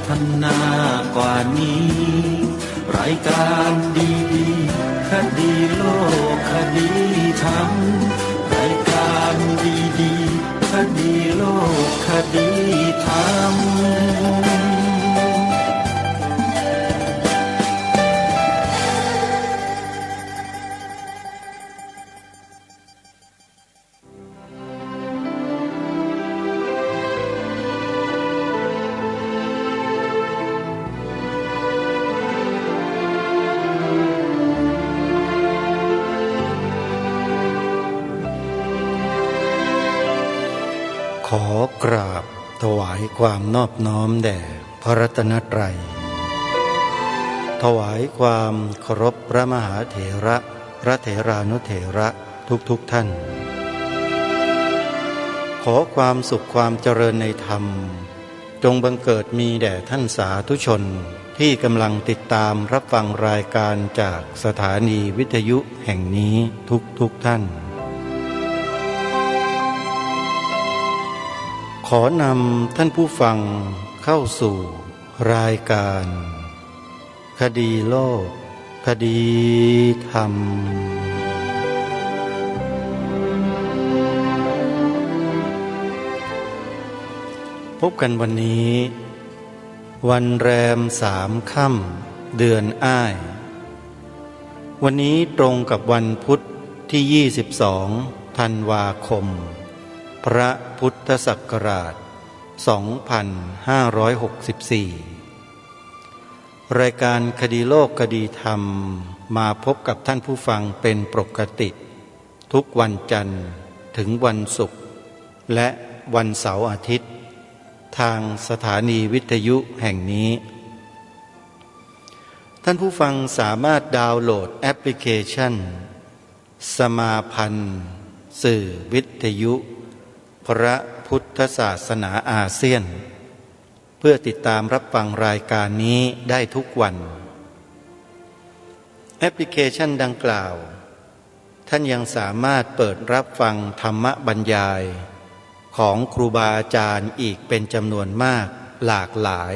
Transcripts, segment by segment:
ฒนากว่านี้รายการดีๆคดีโลกคดีธรรมรายการดีๆคดีโลกคดีธรรมขอกราบถวายความนอบน้อมแด่พระรัตนตรัยถวายความเคารพพระมหาเถระพระเถรานุเถระทุกท่านขอความสุขความเจริญในธรรมจงบังเกิดมีแด่ท่านสาธุชนที่กำลังติดตามรับฟังรายการจากสถานีวิทยุแห่งนี้ทุกท่านขอนำท่านผู้ฟังเข้าสู่รายการคดีโลกคดีธรรมพบกันวันนี้วันแรม3 ค่ำเดือนอ้ายวันนี้ตรงกับวันพุธที่22 ธันวาคมพระพุทธศักราช 2564 รายการคดีโลกคดีธรรมมาพบกับท่านผู้ฟังเป็นปกติทุกวันจันทร์ถึงวันศุกร์และวันเสาร์อาทิตย์ทางสถานีวิทยุแห่งนี้ท่านผู้ฟังสามารถดาวน์โหลดแอปพลิเคชันสมาพันธ์สื่อวิทยุพระพุทธศาสนาอาเซียนเพื่อติดตามรับฟังรายการนี้ได้ทุกวันแอปพลิเคชันดังกล่าวท่านยังสามารถเปิดรับฟังธรรมบรรยายของครูบาอาจารย์อีกเป็นจำนวนมากหลากหลาย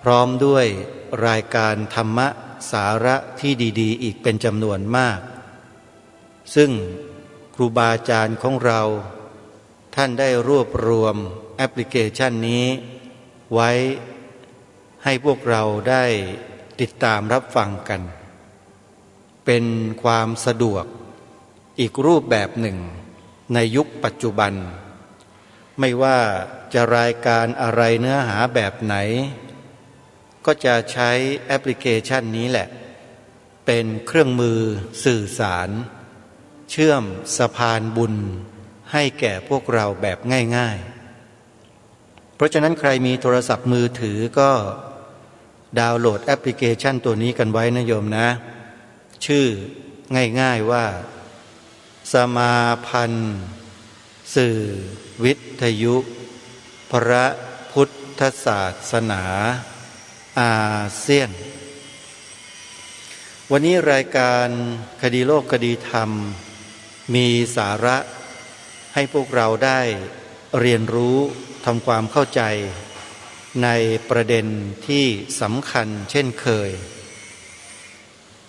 พร้อมด้วยรายการธรรมะสาระที่ดีๆอีกเป็นจำนวนมากซึ่งครูบาอาจารย์ของเราท่านได้รวบรวมแอปพลิเคชันนี้ไว้ให้พวกเราได้ติดตามรับฟังกันเป็นความสะดวกอีกรูปแบบหนึ่งในยุคปัจจุบันไม่ว่าจะรายการอะไรเนื้อหาแบบไหนก็จะใช้แอปพลิเคชันนี้แหละเป็นเครื่องมือสื่อสารเชื่อมสะพานบุญให้แก่พวกเราแบบง่ายๆเพราะฉะนั้นใครมีโทรศัพท์มือถือก็ดาวน์โหลดแอปพลิเคชันตัวนี้กันไว้นะโยมนะชื่อง่ายๆว่าสมาพันธ์สื่อวิทยุพระพุทธศาสนาอาเซียนวันนี้รายการคดีโลกคดีธรรมมีสาระให้พวกเราได้เรียนรู้ทำความเข้าใจในประเด็นที่สำคัญเช่นเคย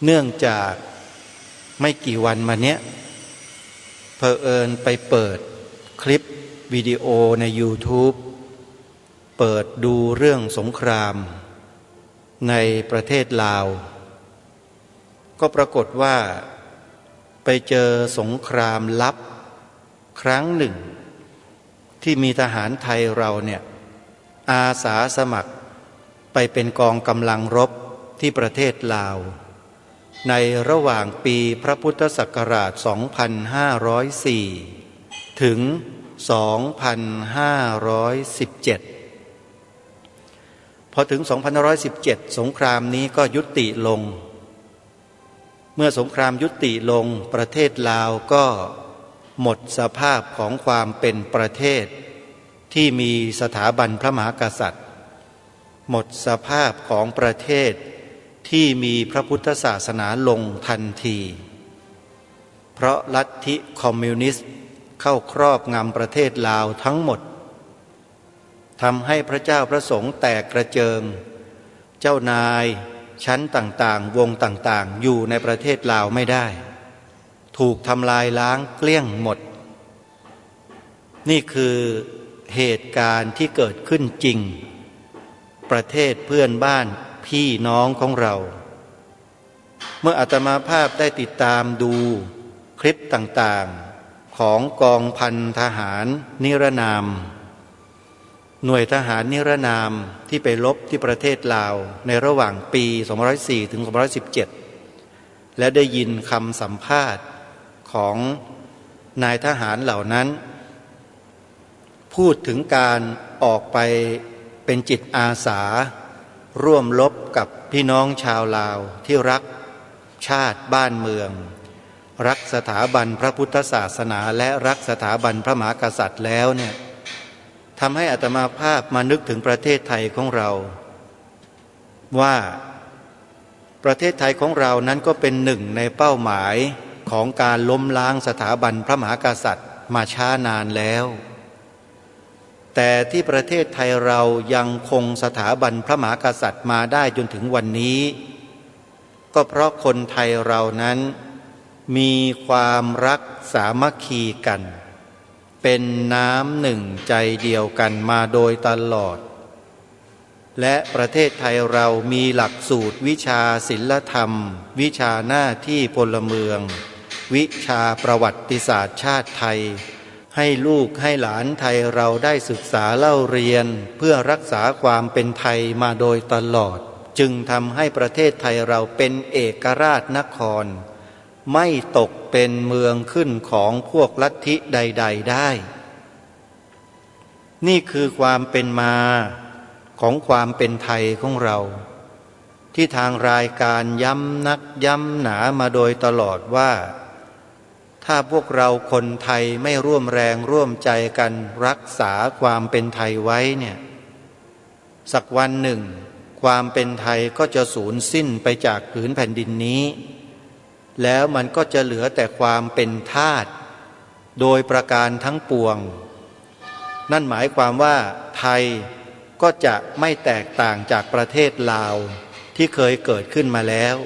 เนื่องจากไม่กี่วันมาเนี้ยเผอิญไปเปิดคลิปวิดีโอใน YouTube เปิดดูเรื่องสงครามในประเทศลาวก็ปรากฏว่าไปเจอสงครามลับครั้งหนึ่งที่มีทหารไทยเราเนี่ยอาสาสมัครไปเป็นกองกำลังรบที่ประเทศลาวในระหว่างปีพระพุทธศักราช 2504 ถึง 2517 พอถึง 2517 สงครามนี้ก็ยุติลงเมื่อสงครามยุติลงประเทศลาวก็หมดสภาพของความเป็นประเทศที่มีสถาบันพระมหากษัตริย์หมดสภาพของประเทศที่มีพระพุทธศาสนาลงทันทีเพราะลัทธิคอมมิวนิสต์เข้าครอบงำประเทศลาวทั้งหมด ทำให้พระเจ้าพระสงฆ์แตกกระเจิงเจ้านายชั้นต่างๆวงต่างๆอยู่ในประเทศลาวไม่ได้ถูกทำลายล้างเกลี้ยงหมดนี่คือเหตุการณ์ที่เกิดขึ้นจริงประเทศเพื่อนบ้านพี่น้องของเราเมื่ออาตมาภาพได้ติดตามดูคลิปต่างๆของกองพันทหารนิรนามหน่วยทหารนิรนามที่ไปรบที่ประเทศลาวในระหว่างปี2504ถึง2517และได้ยินคำสัมภาษณ์ของนายทหารเหล่านั้นพูดถึงการออกไปเป็นจิตอาสาร่วมรบกับพี่น้องชาวลาวที่รักชาติบ้านเมืองรักสถาบันพระพุทธศาสนาและรักสถาบันพระมหากษัตริย์แล้วเนี่ยทำให้อาตมาภาพมานึกถึงประเทศไทยของเราว่าประเทศไทยของเรานั้นก็เป็นหนึ่งในเป้าหมายของการล้มล้างสถาบันพระมหากษัตริย์มาช้านานแล้วแต่ที่ประเทศไทยเรายังคงสถาบันพระมหากษัตริย์มาได้จนถึงวันนี้ก็เพราะคนไทยเรานั้นมีความรักสามัคคีกันเป็นน้ำหนึ่งใจเดียวกันมาโดยตลอดและประเทศไทยเรามีหลักสูตรวิชาศิลธรรมวิชาหน้าที่พลเมืองวิชาประวัติศาสตร์ชาติไทยให้ลูกให้หลานไทยเราได้ศึกษาเล่าเรียนเพื่อรักษาความเป็นไทยมาโดยตลอดจึงทำให้ประเทศไทยเราเป็นเอกราชนครไม่ตกเป็นเมืองขึ้นของพวกลัทธิใดๆได้นี่คือความเป็นมาของความเป็นไทยของเราที่ทางรายการย้ำนักย้ำหนามาโดยตลอดว่าถ้าพวกเราคนไทยไม่ร่วมแรงร่วมใจกันรักษาความเป็นไทยไว้เนี่ยสักวันหนึ่งความเป็นไทยก็จะสูญสิ้นไปจากผืนแผ่นดินนี้แล้วมันก็จะเหลือแต่ความเป็นทาสโดยประการทั้งปวงนั่นหมายความว่าไทยก็จะไม่แตกต่างจากประเทศลาวที่เคยเกิดขึ้นมาแล้ว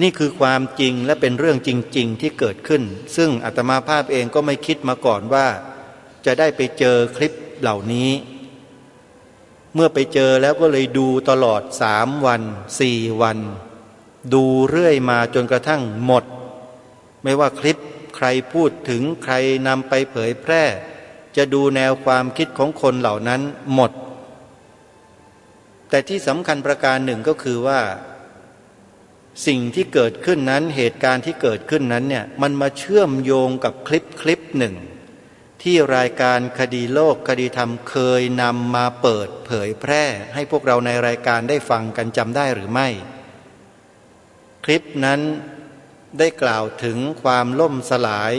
นี่คือความจริงและเป็นเรื่องจริงๆที่เกิดขึ้นซึ่งอาตมาภาพเองก็ไม่คิดมาก่อนว่าจะได้ไปเจอคลิปเหล่านี้เมื่อไปเจอแล้วก็เลยดูตลอด3 วัน4 วันดูเรื่อยมาจนกระทั่งหมดไม่ว่าคลิปใครพูดถึงใครนำไปเผยแพร่จะดูแนวความคิดของคนเหล่านั้นหมดแต่ที่สำคัญประการหนึ่งก็คือว่าสิ่งที่เกิดขึ้นนั้นเหตุการณ์ที่เกิดขึ้นนั้นเนี่ยมันมาเชื่อมโยงกับคลิปหนึ่งที่รายการคดีโลกคดีธรรมเคยนำมาเปิดเผยแพร่ให้พวกเราในรายการได้ฟังกันจำได้หรือไม่คลิปนั้นได้กล่าวถึงความล่มสลาย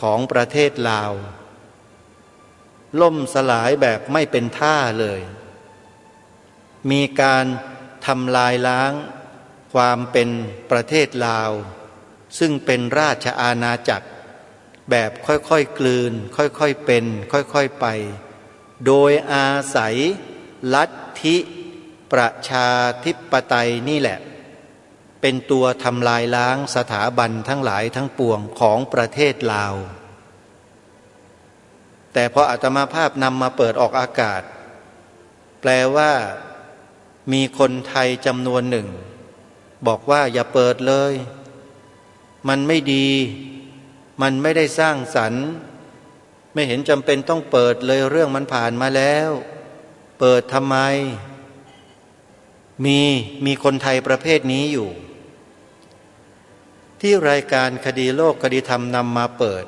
ของประเทศลาวล่มสลายแบบไม่เป็นท่าเลยมีการทำลายล้างความเป็นประเทศลาวซึ่งเป็นราชอาณาจักรแบบค่อยๆกลืนค่อยๆเป็นค่อยๆไปโดยอาศัยลัทธิประชาธิปไตยนี่แหละเป็นตัวทำลายล้างสถาบันทั้งหลายทั้งปวงของประเทศลาวแต่พออาตมาภาพนำมาเปิดออกอากาศแปลว่ามีคนไทยจำนวนหนึ่งบอกว่าอย่าเปิดเลยมันไม่ดีมันไม่ได้สร้างสรรค์ไม่เห็นจำเป็นต้องเปิดเลยเรื่องมันผ่านมาแล้วเปิดทำไมมีคนไทยประเภทนี้อยู่ที่รายการคดีโลกคดีธรรมนำมาเปิด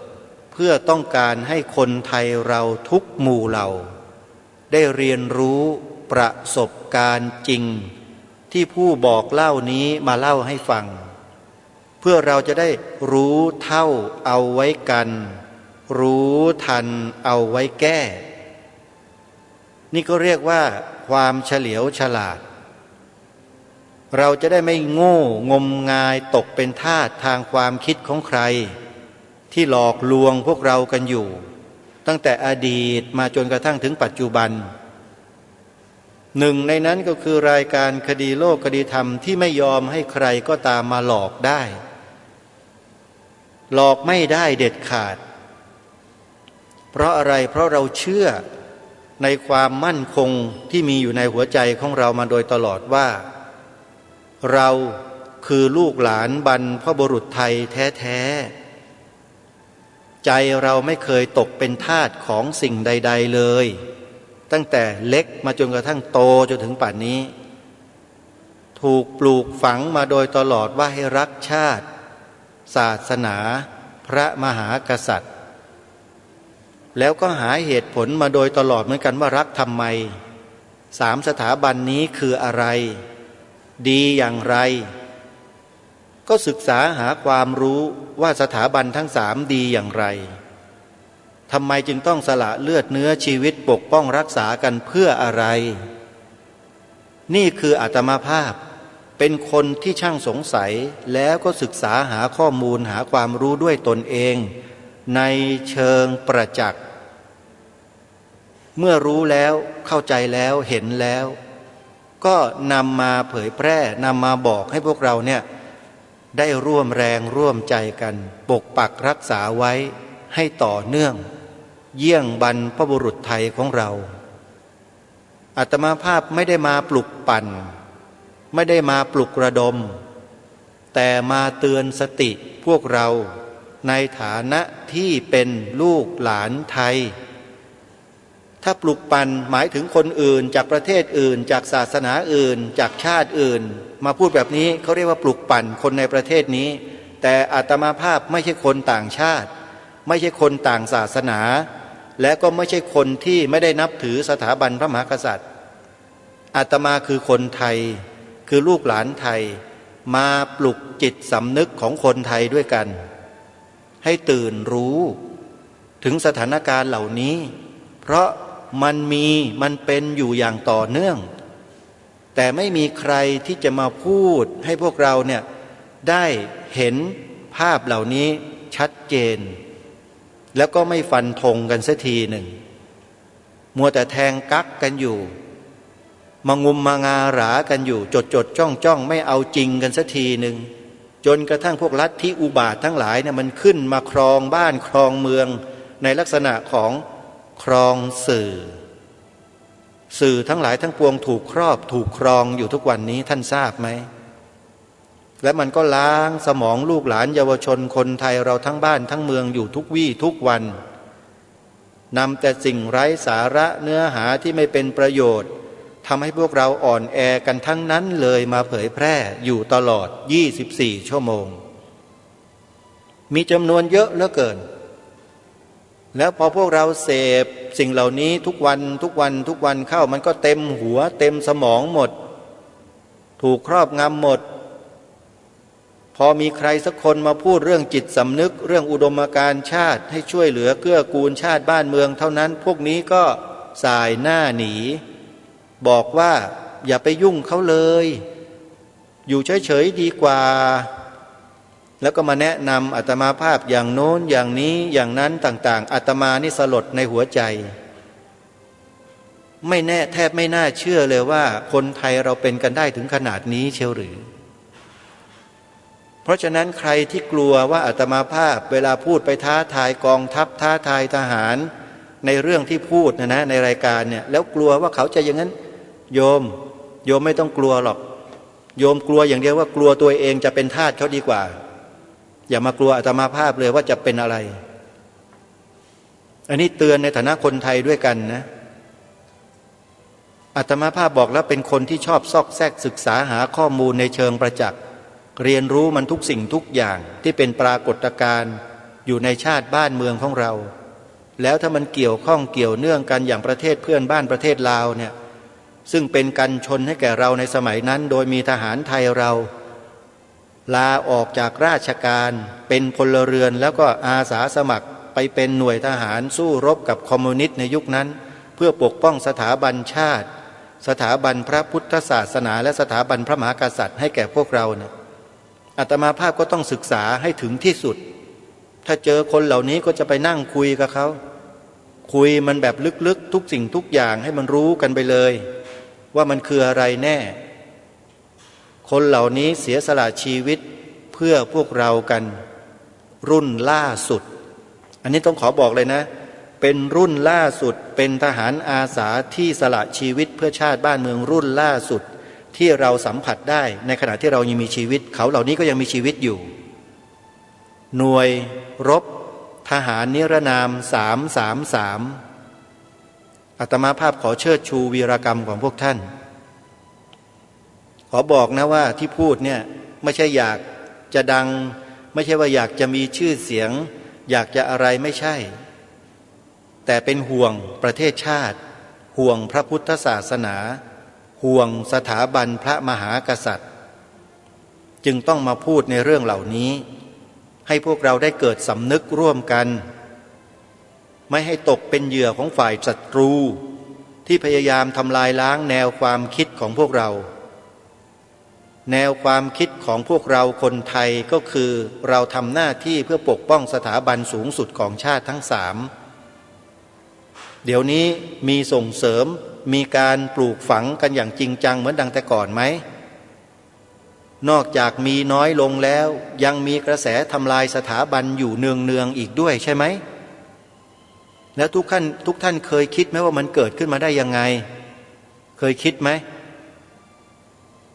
เพื่อต้องการให้คนไทยเราทุกหมู่เหล่าได้เรียนรู้ประสบการณ์จริงที่ผู้บอกเล่านี้มาเล่าให้ฟังเพื่อเราจะได้รู้เท่าเอาไว้กันรู้ทันเอาไว้แก้นี่ก็เรียกว่าความเฉลียวฉลาดเราจะได้ไม่โง่งมงายตกเป็นทาสทางความคิดของใครที่หลอกลวงพวกเรากันอยู่ ตั้งแต่อดีตมาจนกระทั่งถึงปัจจุบันหนึ่งในนั้นก็คือรายการคดีโลกคดีธรรมที่ไม่ยอมให้ใครก็ตามมาหลอกได้หลอกไม่ได้เด็ดขาดเพราะอะไรเพราะเราเชื่อในความมั่นคงที่มีอยู่ในหัวใจของเรามาโดยตลอดว่าเราคือลูกหลานบรรพบุรุษไทยแท้ๆใจเราไม่เคยตกเป็นทาสของสิ่งใดๆเลยตั้งแต่เล็กมาจนกระทั่งโตจนถึงป่านนี้ถูกปลูกฝังมาโดยตลอดว่าให้รักชาติศาสนาพระมหากษัตริย์แล้วก็หาเหตุผลมาโดยตลอดเหมือนกันว่ารักทำไม3 สถาบันนี้คืออะไรดีอย่างไรก็ศึกษาหาความรู้ว่าสถาบันทั้ง3ดีอย่างไรทำไมจึงต้องสละเลือดเนื้อชีวิตปกป้องรักษากันเพื่ออะไรนี่คืออาตมาภาพเป็นคนที่ช่างสงสัยแล้วก็ศึกษาหาข้อมูลหาความรู้ด้วยตนเองในเชิงประจักษ์เมื่อรู้แล้วเข้าใจแล้วเห็นแล้วก็นำมาเผยแพร่นำมาบอกให้พวกเราเนี่ยได้ร่วมแรงร่วมใจกันปกปักรักษาไว้ให้ต่อเนื่องเยี่ยงบรรพบุรุษไทยของเราอาตมาภาพไม่ได้มาปลุกปั่นไม่ได้มาปลุกระดมแต่มาเตือนสติพวกเราในฐานะที่เป็นลูกหลานไทยถ้าปลุกปั่นหมายถึงคนอื่นจากประเทศอื่นจากศาสนาอื่นจากชาติอื่นมาพูดแบบนี้เขาเรียกว่าปลุกปั่นคนในประเทศนี้แต่อาตมาภาพไม่ใช่คนต่างชาติไม่ใช่คนต่างศาสนาและก็ไม่ใช่คนที่ไม่ได้นับถือสถาบันพระมหากษัตริย์อาตมาคือคนไทยคือลูกหลานไทยมาปลุกจิตสำนึกของคนไทยด้วยกันให้ตื่นรู้ถึงสถานการณ์เหล่านี้เพราะมันเป็นอยู่อย่างต่อเนื่องแต่ไม่มีใครที่จะมาพูดให้พวกเราเนี่ยได้เห็นภาพเหล่านี้ชัดเจนแล้วก็ไม่ฟันธงกันสักทีหนึ่งมัวแต่แทงกั๊กกันอยู่มางุมมางาหรากันอยู่จดจ้องไม่เอาจริงกันสักทีหนึ่งจนกระทั่งพวกลัทธิอุบาททั้งหลายเนี่ยมันขึ้นมาครองบ้านครองเมืองในลักษณะของครองสื่อทั้งหลายทั้งปวงถูกครอบถูกครองอยู่ทุกวันนี้ท่านทราบไหมและมันก็ล้างสมองลูกหลานเยาวชนคนไทยเราทั้งบ้านทั้งเมืองอยู่ทุกวี่ทุกวันนำแต่สิ่งไร้สาระเนื้อหาที่ไม่เป็นประโยชน์ทำให้พวกเราอ่อนแอกันทั้งนั้นเลยมาเผยแพร่อยู่ตลอด24 ชั่วโมงมีจำนวนเยอะเหลือเกินแล้วพอพวกเราเสพสิ่งเหล่านี้ทุกวันเข้ามันก็เต็มหัวเต็มสมองหมดถูกครอบงำหมดพอมีใครสักคนมาพูดเรื่องจิตสำนึกเรื่องอุดมการณ์ชาติให้ช่วยเหลือเกื้อกูลชาติบ้านเมืองเท่านั้นพวกนี้ก็สายหน้าหนีบอกว่าอย่าไปยุ่งเขาเลยอยู่เฉยๆดีกว่าแล้วก็มาแนะนำอาตมาภาพอย่างโน้นอย่างนี้อย่างนั้นต่างๆอาตมานี่สลดในหัวใจแทบไม่น่าเชื่อเลยว่าคนไทยเราเป็นกันได้ถึงขนาดนี้เชียวหรือเพราะฉะนั้นใครที่กลัวว่าอาตมาภาพเวลาพูดไปท้าทายกองทัพท้าทายทหารในเรื่องที่พูดนะในรายการเนี่ยแล้วกลัวว่าเขาจะอย่างนั้นโยมไม่ต้องกลัวหรอกโยมกลัวอย่างเดียวว่ากลัวตัวเองจะเป็นทาสเขาดีกว่าอย่ามากลัวอาตมาภาพเลยว่าจะเป็นอะไรอันนี้เตือนในฐานะคนไทยด้วยกันนะอาตมาภาพบอกแล้วเป็นคนที่ชอบซอกแซกศึกษาหาข้อมูลในเชิงประจักษ์เรียนรู้มันทุกสิ่งทุกอย่างที่เป็นปรากฏการณ์อยู่ในชาติบ้านเมืองของเราแล้วถ้ามันเกี่ยวข้องเกี่ยวเนื่องกันอย่างประเทศเพื่อนบ้านประเทศลาวเนี่ยซึ่งเป็นกันชนให้แก่เราในสมัยนั้นโดยมีทหารไทยเราลาออกจากราชการเป็นพลเรือนแล้วก็อาสาสมัครไปเป็นหน่วยทหารสู้รบกับคอมมิวนิสต์ในยุคนั้นเพื่อปกป้องสถาบันชาติสถาบันพระพุทธศาสนาและสถาบันพระมหากษัตริย์ให้แก่พวกเราเนี่ยอาตมาภาพก็ต้องศึกษาให้ถึงที่สุดถ้าเจอคนเหล่านี้ก็จะไปนั่งคุยกับเขา คุยมันแบบลึกๆทุกสิ่งทุกอย่างให้มันรู้กันไปเลยว่ามันคืออะไรแน่ คนเหล่านี้เสียสละชีวิตเพื่อพวกเรากันรุ่นล่าสุดอันนี้ต้องขอบอกเลยนะเป็นรุ่นล่าสุดเป็นทหารอาสาที่สละชีวิตเพื่อชาติบ้านเมืองรุ่นล่าสุดที่เราสัมผัสได้ในขณะที่เรายังมีชีวิตเขาเหล่านี้ก็ยังมีชีวิตอยู่หน่วยรบทหารนิรนาม333อาตมาภาพขอเชิดชูวีรกรรมของพวกท่านขอบอกนะว่าที่พูดเนี่ยไม่ใช่อยากจะดังไม่ใช่ว่าอยากจะมีชื่อเสียงอยากจะอะไรไม่ใช่แต่เป็นห่วงประเทศชาติห่วงพระพุทธศาสนาห่วงสถาบันพระมหากษัตริย์จึงต้องมาพูดในเรื่องเหล่านี้ให้พวกเราได้เกิดสำนึกร่วมกันไม่ให้ตกเป็นเหยื่อของฝ่ายศัตรูที่พยายามทำลายล้างแนวความคิดของพวกเราแนวความคิดของพวกเราคนไทยก็คือเราทำหน้าที่เพื่อปกป้องสถาบันสูงสุดของชาติทั้งสามเดี๋ยวนี้มีส่งเสริมมีการปลูกฝังกันอย่างจริงจังเหมือนดังแต่ก่อนไหมนอกจากมีน้อยลงแล้วยังมีกระแสทำลายสถาบันอยู่เนืองๆอีกด้วยใช่ไหมแล้วทุกท่านเคยคิดไหมว่ามันเกิดขึ้นมาได้ยังไงเคยคิดไหม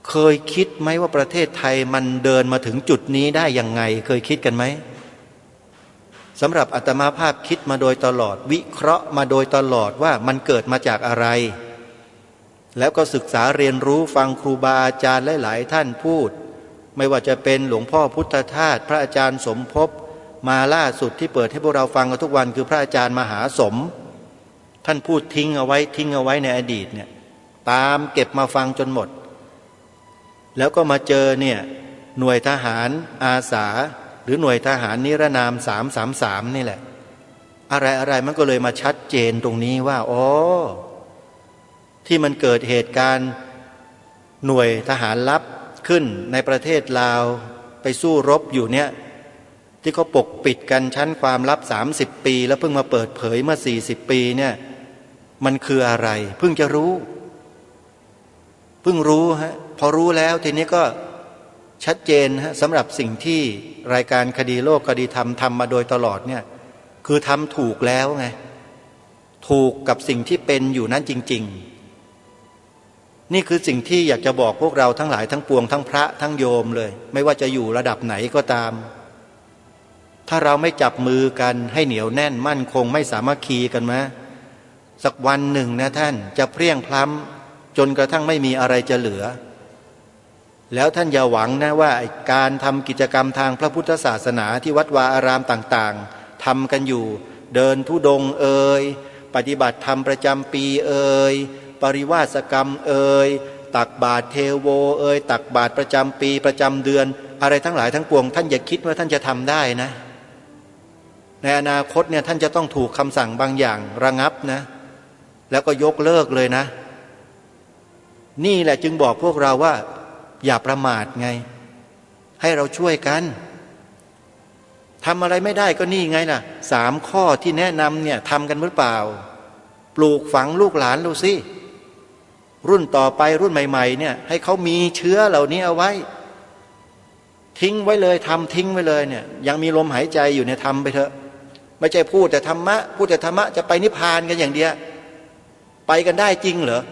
เคยคิดไหมว่าประเทศไทยมันเดินมาถึงจุดนี้ได้ยังไงเคยคิดกันไหมสำหรับอาตมาภาพคิดมาโดยตลอดวิเคราะห์มาโดยตลอดว่ามันเกิดมาจากอะไรแล้วก็ศึกษาเรียนรู้ฟังครูบาอาจารย์หลายๆท่านพูดไม่ว่าจะเป็นหลวงพ่อพุทธทาสพระอาจารย์สมภพมาล่าสุดที่เปิดให้พวกเราฟังกันทุกวันคือพระอาจารย์มหาสมท่านพูดทิ้งเอาไว้ในอดีตเนี่ยตามเก็บมาฟังจนหมดแล้วก็มาเจอเนี่ยหน่วยทหารอาสาหรือหน่วยทหารนิรนาม333นี่แหละอะไรมันก็เลยมาชัดเจนตรงนี้ว่าอ๋อที่มันเกิดเหตุการณ์หน่วยทหารลับขึ้นในประเทศลาวไปสู้รบอยู่เนี่ยที่เขาปกปิดกันชั้นความลับ30 ปีแล้วเพิ่งมาเปิดเผยเมื่อ40 ปีเนี่ยมันคืออะไรเพิ่งจะรู้ฮะพอรู้แล้วทีนี้ก็ชัดเจนฮะสำหรับสิ่งที่รายการคดีโลกคดีธรรมทำมาโดยตลอดเนี่ยคือทำถูกแล้วไงถูกกับสิ่งที่เป็นอยู่นั้นจริงๆนี่คือสิ่งที่อยากจะบอกพวกเราทั้งหลายทั้งปวงทั้งพระทั้งโยมเลยไม่ว่าจะอยู่ระดับไหนก็ตามถ้าเราไม่จับมือกันให้เหนียวแน่นมั่นคงไม่สามัคคีกันมาสักวันหนึ่งนะท่านจะเพรี่ยงพล้ำจนกระทั่งไม่มีอะไรจะเหลือแล้วท่านอย่าหวังนะว่าการทำกิจกรรมทางพระพุทธศาสนาที่วัดวาอารามต่างๆทำกันอยู่เดินธุดงค์ปฏิบัติธรรมประจำปีปริวาสกรรมตักบาตรเทโวตักบาตรประจำปีประจำเดือนอะไรทั้งหลายทั้งปวงท่านอย่าคิดว่าท่านจะทำได้นะในอนาคตเนี่ยท่านจะต้องถูกคำสั่งบางอย่างระงับนะแล้วก็ยกเลิกเลยนะนี่แหละจึงบอกพวกเราว่าอย่าประมาทไงให้เราช่วยกันทำอะไรไม่ได้ก็นี่ไงล่ะ3 ข้อที่แนะนำเนี่ยทำกันหรือเปล่าปลูกฝังลูกหลานเราสิรุ่นต่อไปรุ่นใหม่ๆเนี่ยให้เขามีเชื้อเหล่านี้เอาไว้ทิ้งไว้เลยทำทิ้งไว้เลยเนี่ยยังมีลมหายใจอยู่เนี่ยทำไปเถอะไม่ใช่พูดแต่ธรรมะจะไปนิพพานกันอย่างเดียวไปกันได้จริงเหรอ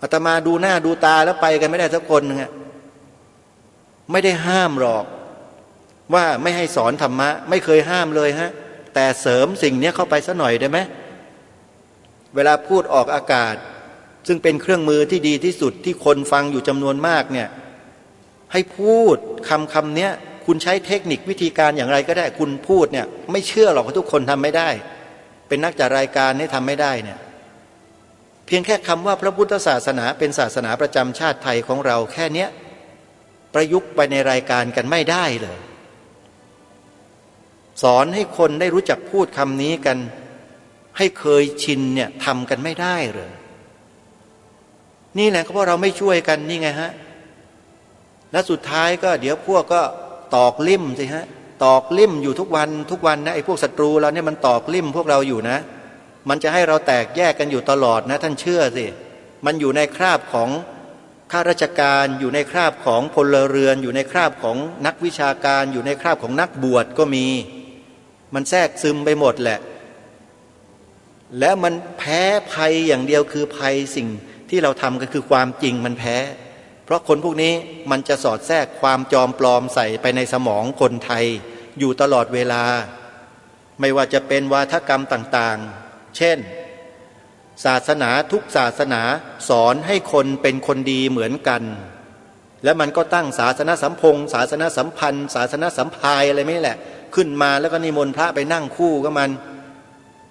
อาตมาดูหน้าดูตาแล้วไปกันไม่ได้สักคนนึงไม่ได้ห้ามหรอกว่าไม่ให้สอนธรรมะไม่เคยห้ามเลยฮะแต่เสริมสิ่งนี้เข้าไปสักหน่อยได้ไหมเวลาพูดออกอากาศซึ่งเป็นเครื่องมือที่ดีที่สุดที่คนฟังอยู่จำนวนมากเนี่ยให้พูดคำเนี้ยคุณใช้เทคนิควิธีการอย่างไรก็ได้คุณพูดเนี่ยไม่เชื่อหรอกว่าทุกคนทำไม่ได้เป็นนักจัดรายการนี่ทำไม่ได้เนี่ยเพียงแค่คำว่าพระพุทธศาสนาเป็นศาสนาประจำชาติไทยของเราแค่เนี้ยประยุกต์ไปในรายการกันไม่ได้เลยสอนให้คนได้รู้จักพูดคำนี้กันให้เคยชินเนี่ยทำกันไม่ได้เลยนี่แหละเพราะเราไม่ช่วยกันนี่ไงฮะและสุดท้ายก็เดี๋ยวพวกก็ตอกลิ่มสิฮะ ตอกลิ่มอยู่ทุกวันทุกวันนะไอ้พวกศัตรูเราเนี่ยมันตอกลิ่มพวกเราอยู่นะมันจะให้เราแตกแยกกันอยู่ตลอดนะท่านเชื่อสิมันอยู่ในคราบของข้าราชการอยู่ในคราบของพลเรือนอยู่ในคราบของนักวิชาการอยู่ในคราบของนักบวชก็มีมันแทรกซึมไปหมดแหละแล้วมันแพ้ภัยอย่างเดียวคือภัยสิ่งที่เราทำก็คือความจริงมันแพ้เพราะคนพวกนี้มันจะสอดแทรกความจอมปลอมใส่ไปในสมองคนไทยอยู่ตลอดเวลาไม่ว่าจะเป็นวาทกรรมต่างๆเช่นศาสนาทุกศาสนาสอนให้คนเป็นคนดีเหมือนกันแล้วมันก็ตั้งศาสนสัมพงศ์ศาสนสัมพันธ์ศาสนสัมภายอะไรไม่แหละขึ้นมาแล้วก็นิมนต์พระไปนั่งคู่กับมัน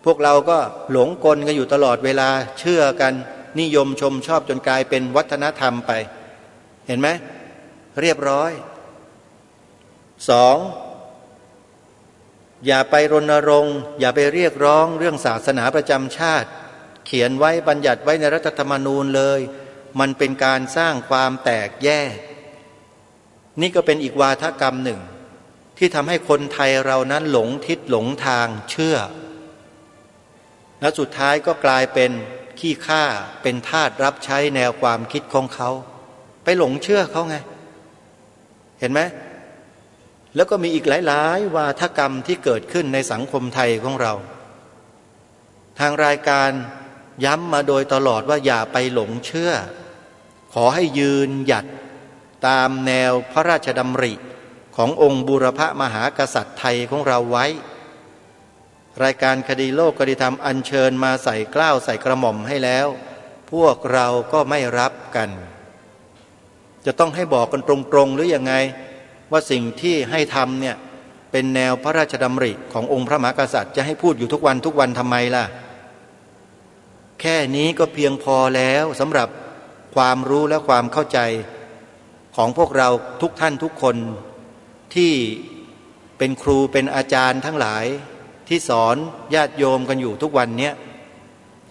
พวกเราก็หลงกลกันอยู่ตลอดเวลาเชื่อกันนิยมชมชอบจนกลายเป็นวัฒนธรรมไปเห็นไหมเรียบร้อยสองอย่าไปรณรงค์อย่าไปเรียกร้องเรื่องศาสนาประจำชาติเขียนไว้บัญญัติไว้ในรัฐธรรมนูญเลยมันเป็นการสร้างความแตกแยกนี่ก็เป็นอีกวาทกรรมหนึ่งที่ทำให้คนไทยเรานั้นหลงทิศหลงทางเชื่อและสุดท้ายก็กลายเป็นขี้ข้าเป็นทาสรับใช้แนวความคิดของเขาไปหลงเชื่อเขาไงเห็นไหมแล้วก็มีอีกหลายๆวาทกรรมที่เกิดขึ้นในสังคมไทยของเราทางรายการย้ำมาโดยตลอดว่าอย่าไปหลงเชื่อขอให้ยืนหยัดตามแนวพระราชดำริขององค์บูรพมหากษัตริย์ไทยของเราไว้รายการคดีโลกคดีธรรมอัญเชิญมาใส่เกล้าใส่กระหม่อมให้แล้วพวกเราก็ไม่รับกันจะต้องให้บอกกันตรงๆหรือยังไงว่าสิ่งที่ให้ทำเนี่ยเป็นแนวพระราชดำริขององค์พระมหากษัตริย์จะให้พูดอยู่ทุกวันทุกวันทำไมล่ะแค่นี้ก็เพียงพอแล้วสำหรับความรู้และความเข้าใจของพวกเราทุกท่านทุกคนที่เป็นครูเป็นอาจารย์ทั้งหลายที่สอนญาติโยมกันอยู่ทุกวันนี้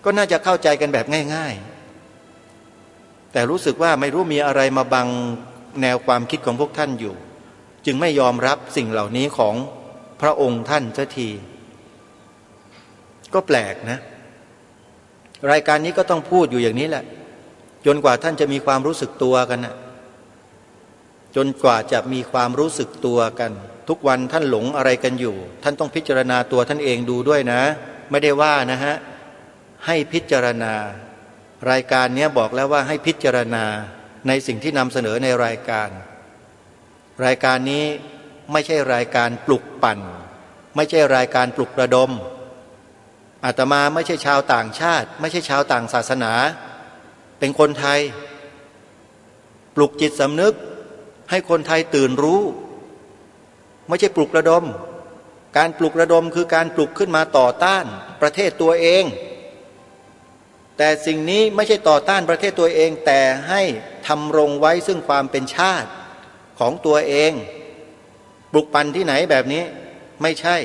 ก็น่าจะเข้าใจกันแบบง่ายๆแต่รู้สึกว่าไม่รู้มีอะไรมาบังแนวความคิดของพวกท่านอยู่จึงไม่ยอมรับสิ่งเหล่านี้ของพระองค์ท่านเสียทีก็แปลกนะรายการนี้ก็ต้องพูดอยู่อย่างนี้แหละจนกว่าท่านจะมีความรู้สึกตัวกันนะจนกว่าจะมีความรู้สึกตัวกันทุกวันท่านหลงอะไรกันอยู่ท่านต้องพิจารณาตัวท่านเองดูด้วยนะไม่ได้ว่านะฮะให้พิจารณารายการนี้บอกแล้วว่าให้พิจารณาในสิ่งที่นำเสนอในรายการนี้ไม่ใช่รายการปลุกปั่นไม่ใช่รายการปลุกระดมอาตมาไม่ใช่ชาวต่างชาติไม่ใช่ชาวต่างศาสนาเป็นคนไทยปลุกจิตสำนึกให้คนไทยตื่นรู้ไม่ใช่ปลุกระดมการปลุกระดมคือการปลุกขึ้นมาต่อต้านประเทศตัวเองแต่สิ่งนี้ไม่ใช่ต่อต้านประเทศตัวเองแต่ให้ทำรงไว้ซึ่งความเป็นชาติของตัวเองปลุกปั่นที่ไหนแบบนี้ไม่ใช่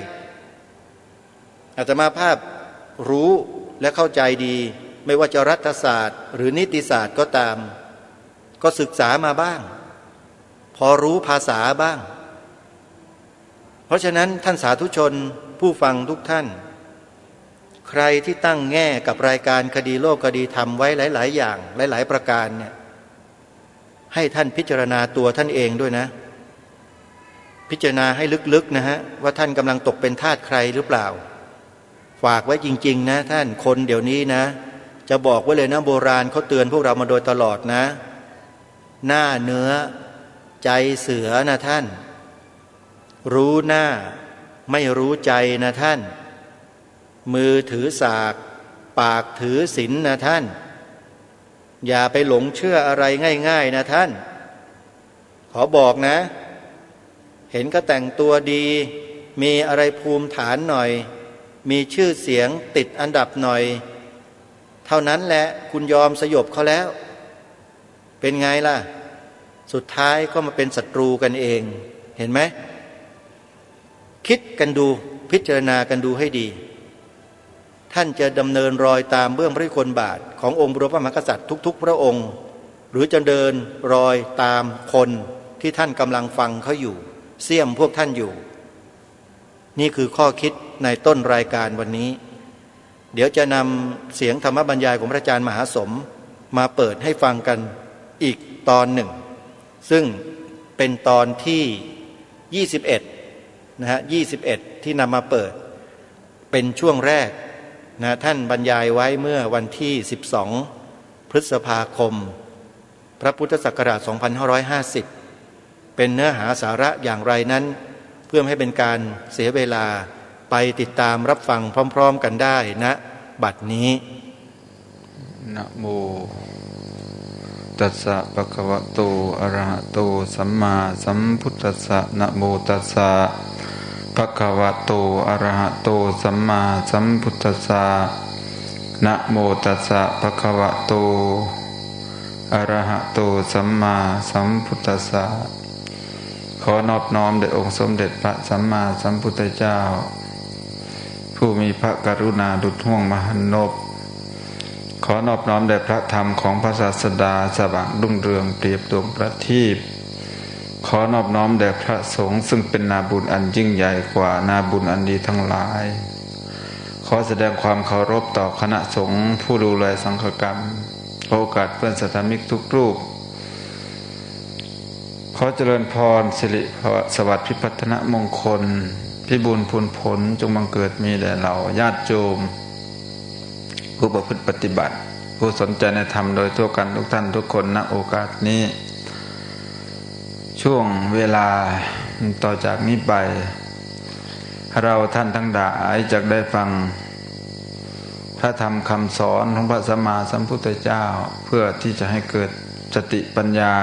อาตมาภาพรู้และเข้าใจดีไม่ว่าจะรัฐศาสตร์หรือนิติศาสตร์ก็ตามก็ศึกษามาบ้างพอรู้ภาษาบ้างเพราะฉะนั้นท่านสาธุชนผู้ฟังทุกท่านใครที่ตั้งแง่กับรายการคดีโลกคดีธรรมไว้หลายๆอย่างหลายๆประการเนี่ยให้ท่านพิจารณาตัวท่านเองด้วยนะพิจารณาให้ลึกๆนะฮะว่าท่านกำลังตกเป็นทาสใครหรือเปล่าฝากไว้จริงๆนะท่านคนเดี๋ยวนี้นะจะบอกไว้เลยนะโบราณเขาเตือนพวกเรามาโดยตลอดนะหน้าเนื้อใจเสือนะท่านรู้หน้าไม่รู้ใจนะท่านมือถือสากปากถือศีลนะท่านอย่าไปหลงเชื่ออะไรง่ายๆนะท่านขอบอกนะเห็นก็แต่งตัวดีมีอะไรภูมิฐานหน่อยมีชื่อเสียงติดอันดับหน่อยเท่านั้นแหละคุณยอมสยบเขาแล้วเป็นไงล่ะสุดท้ายก็มาเป็นศัตรูกันเองเห็นไหมคิดกันดูพิจารณากันดูให้ดีท่านจะดำเนินรอยตามเบื้องพระยุคลบาทขององค์บรมพระมหากษัตริย์ทุกๆพระองค์หรือจะเดินรอยตามคนที่ท่านกำลังฟังเขาอยู่เสี่ยมพวกท่านอยู่ นี่คือข้อคิดในต้นรายการวันนี้เดี๋ยวจะนำเสียงธรรมบรรยายของพระอาจารย์มหาสมมาเปิดให้ฟังกันอีกตอนหนึ่งซึ่งเป็นตอนที่21นะฮะ21ที่นำมาเปิดเป็นช่วงแรกนะท่านบรรยายไว้เมื่อวันที่12พฤษภาคมพระพุทธศักราช2550เป็นเนื้อหาสาระอย่างไรนั้นเพื่อไม่ให้เป็นการเสียเวลาไปติดตามรับฟังพร้อมๆกันได้ณบัดนี้นะโมตัสสะภะคะวะโตอะระหะโตสัมมาสัมพุทธัสสะนะโมตัสสะภะคะวะโตอะระหะโตสัมมาสัมพุทธัสสะนะโมตัสสะภะคะวะโตอะระหะโตสัมมาสัมพุทธัสสะขอนอบน้อมแด่องค์สมเด็จพระสัมมาสัมพุทธเจ้าผู้มีพระกรุณาดุจห้วงมหันนบขอนอบน้อมแด่พระธรรมของพระศาสดาสว่างรุ่งเรืองเปรียบดวงประทีปขอนอบน้อมแด่พระสงฆ์ซึ่งเป็นนาบุญอันยิ่งใหญ่กว่านาบุญอันดีทั้งหลายขอแสดงความเคารพต่อคณะสงฆ์ผู้ดูแลสังฆกรรมโอกาสเพื่อนสัทธมิกทุกรูปขอเจริญพรสิริสวัสดิ์พิพัฒนมงคลพิบูลพูนผลจงบังเกิดมีแด่เราญาติโยมผู้ประพฤติปฏิบัติผู้สนใจในธรรมโดยทั่วกันทุกท่านทุกคนณโอกาสนี้ช่วงเวลาต่อจากนี้ไปเราท่านทั้งหลายจะได้ฟังพระธรรมคำสอนของพระสัมมาสัมพุทธเจ้าเพื่อที่จะให้เกิดสติปัญญา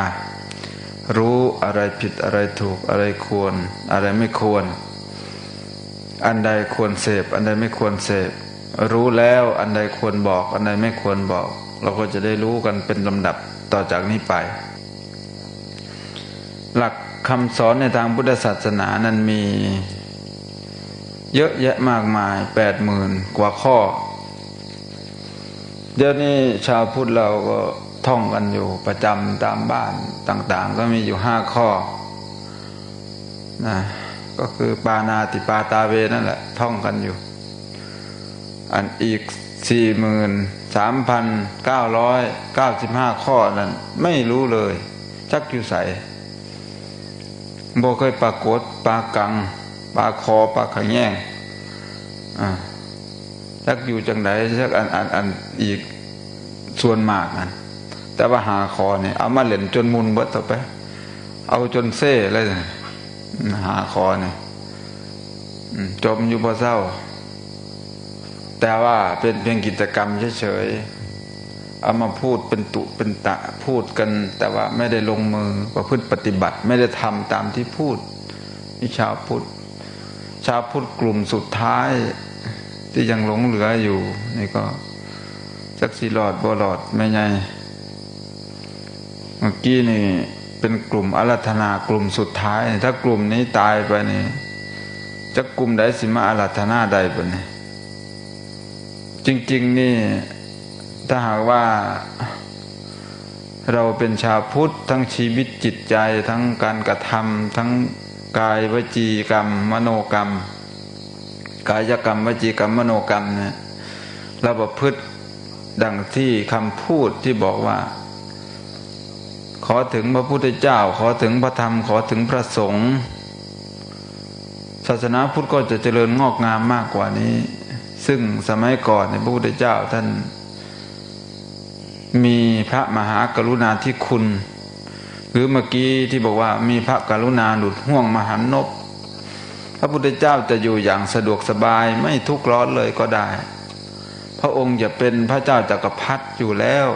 รู้อะไรผิดอะไรถูกอะไรควรอะไรไม่ควรอันใดควรเสพอันใดไม่ควรเสพรู้แล้วอันใดควรบอกอันใดไม่ควรบอกเราก็จะได้รู้กันเป็นลำดับต่อจากนี้ไปหลักคำสอนในทางพุทธศาสนานั้นมีเยอะแยะมากมาย 80,000 กว่าข้อเดี๋ยวนี้ชาวพุทธเราก็ท่องกันอยู่ประจำตามบ้านต่างๆก็มีอยู่5 ข้อนะก็คือปานาติปาตาเวนั่นแหละท่องกันอยู่อันอีก 43,995 ข้อนั้นไม่รู้เลยจักอยู่ใสบ่เคยปรากฏปากังปาคอปาขะแยงจักอยู่จังไดจักอันอีกส่วนมากนั้นแต่ว่าหาคอเนี่ยเอามาเล่นจนมุนเบิดต่อไปเอาจนเซ่เลยหาคอเนี่ยจมอยู่บ่เศร้าแต่ว่าเป็นเพียงกิจกรรมเฉยๆเอามาพูดเป็นตุเป็นตะพูดกันแต่ว่าไม่ได้ลงมือประพฤติปฏิบัติไม่ได้ทำตามที่พูดนี่ชาวพุทธกลุ่มสุดท้ายที่ยังหลงเหลืออยู่นี่ก็จักสิรอดบ่รอดไม่ไงเมื่อกี้นี่เป็นกลุ่มอาราธนากลุ่มสุดท้ายถ้ากลุ่มนี้ตายไปนี่จะกลุ่มใดสิมาอาราธนาใดบ่นี่จริงๆนี่ถ้าหากว่าเราเป็นชาวพุทธทั้งชีวิตจิตใจทั้งการกระทำทั้งกายวจีกรรมมโนกรรมกายกรรมวจีกรรมมโนกรรมเนี่ยเราประพฤติดังที่คำพูดที่บอกว่าขอถึงพระพุทธเจ้าขอถึงพระธรรมขอถึงพระสงฆ์ศาสนาพุทธก็จะเจริญงอกงามมากกว่านี้ซึ่งสมัยก่อนในพระพุทธเจ้าท่านมีพระมหากรุณาธิคุณหรือเมื่อกี้ที่บอกว่ามีพระกรุณาดุจห้วงมหันนบพระพุทธเจ้าจะอยู่อย่างสะดวกสบายไม่ทุกข์ร้อนเลยก็ได้พระองค์จะเป็นพระเจ้าจักรพรรดิอยู่แล้ว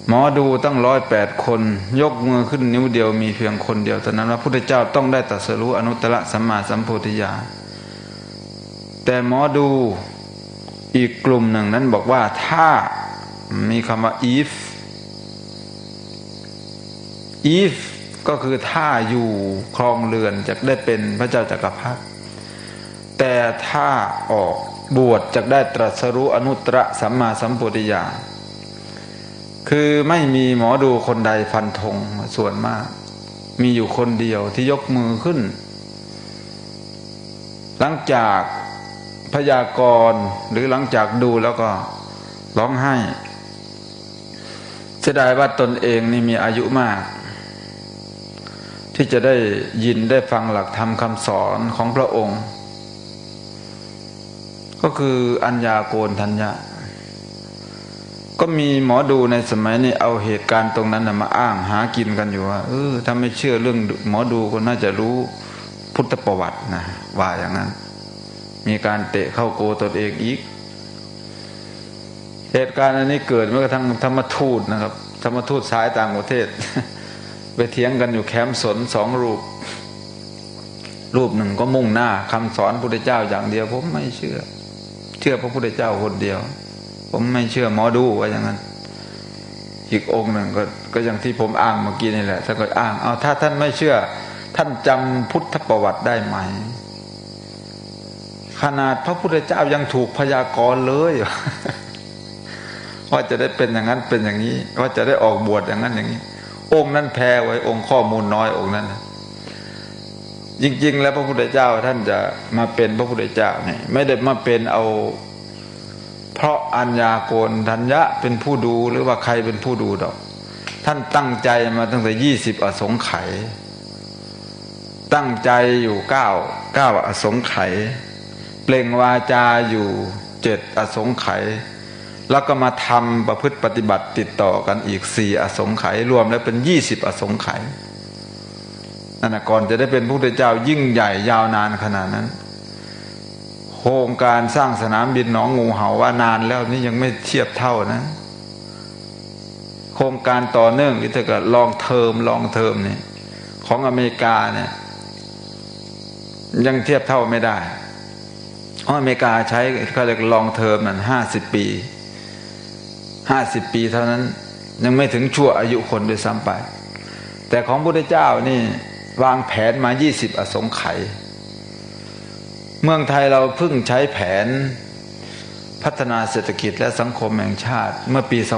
หมอดูตั้ง108 คนยกมือขึ้นนิ้วเดียวมีเพียงคนเดียวเท่านั้นว่าพระพุทธเจ้าต้องได้ตรัสรู้อนุตตรสัมมาสัมโพธิญาณแต่หมอดูอีกกลุ่มหนึ่งนั้นบอกว่าถ้ามีคำว่า if ก็คือถ้าอยู่ครองเรือนจะได้เป็นพระเจ้าจักรพรรดิแต่ถ้าออกบวชจะได้ตรัสรู้อนุตตรสัมมาสัมโพธิญาณคือไม่มีหมอดูคนใดฟันธงส่วนมากมีอยู่คนเดียวที่ยกมือขึ้น หลังจากพยากรณ์หรือหลังจากดูแล้วก็ร้องไห้เสียดายว่าตนเองนี่มีอายุมากที่จะได้ยินได้ฟังหลักธรรมคำสอนของพระองค์ก็คืออัญญาโกณฑัญญะก็มีหมอดูในสมัยนี้เอาเหตุการณ์ตรงนั้นมาอ้างหากินกันอยู่ว่าถ้าไม่เชื่อเรื่องหมอดูก็น่าจะรู้พุทธประวัตินะว่าอย่างนั้นมีการเตะเข้าโกตนเองอีกเหตุการณ์อันนี้เกิดเมื่อกระทั่งธรรมทูตนะครับธรรมทูตสายต่างประเทศ ไปเถียงกันอยู่แคมป์สน2 รูปหนึ่งก็มุ่งหน้าคำสอนพระพุทธเจ้าอย่างเดียวผมไม่เชื่อพระพุทธเจ้าคนเดียวผมไม่เชื่อหมอดูว่าอย่างนั้นอีกองค์หนึ่งก็อย่างที่ผมอ้างเมื่อกี้นี่แหละท่านก็อ้างเอาถ้าท่านไม่เชื่อท่านจำพุทธประวัติได้ไหมขนาดพระพุทธเจ้ายังถูกพยากรณ์เลย ว่าจะได้เป็นอย่างนั้นเป็นอย่างนี้ว่าจะได้ออกบวชอย่างนั้นอย่างนี้องค์นั้นแพ้ไว้องค์ข้อมูลน้อยองค์นั้นจริงๆแล้วพระพุทธเจ้าท่านจะมาเป็นพระพุทธเจ้าเนี่ยไม่ได้มาเป็นเอาเพราะอัญญาโกณฑัญญะเป็นผู้ดูหรือว่าใครเป็นผู้ดูดอกท่านตั้งใจมาตั้งแต่20 อสงไขยตั้งใจอยู่9 อสงไขยเปล่งวาจาอยู่7 อสงไขยแล้วก็มาทำประพฤติปฏิบัติติดต่อกันอีก4 อสงไขยรวมแล้วเป็น20 อสงไขยนั่นนะก่อนจะได้เป็นพระพุทธเจ้ายิ่งใหญ่ยาวนานขนาดนั้นโครงการสร้างสนามบินหนองงูเห่าว่านานแล้วนี่ยังไม่เทียบเท่านะโครงการต่อเนื่องที่เธอก็ลองเทอมนี่ของอเมริกาเนี่ยยังเทียบเท่าไม่ได้เพราะอเมริกาใช้เขาเรียกลองเทอมนั่น50 ปีเท่านั้นยังไม่ถึงชั่วอายุคนด้วยซ้ำไปแต่ของพระพุทธเจ้านี่วางแผนมา20 อสงไขยเมืองไทยเราเพิ่งใช้แผนพัฒนาเศรษฐกิจและสังคมแห่งชาติเมื่อปี2504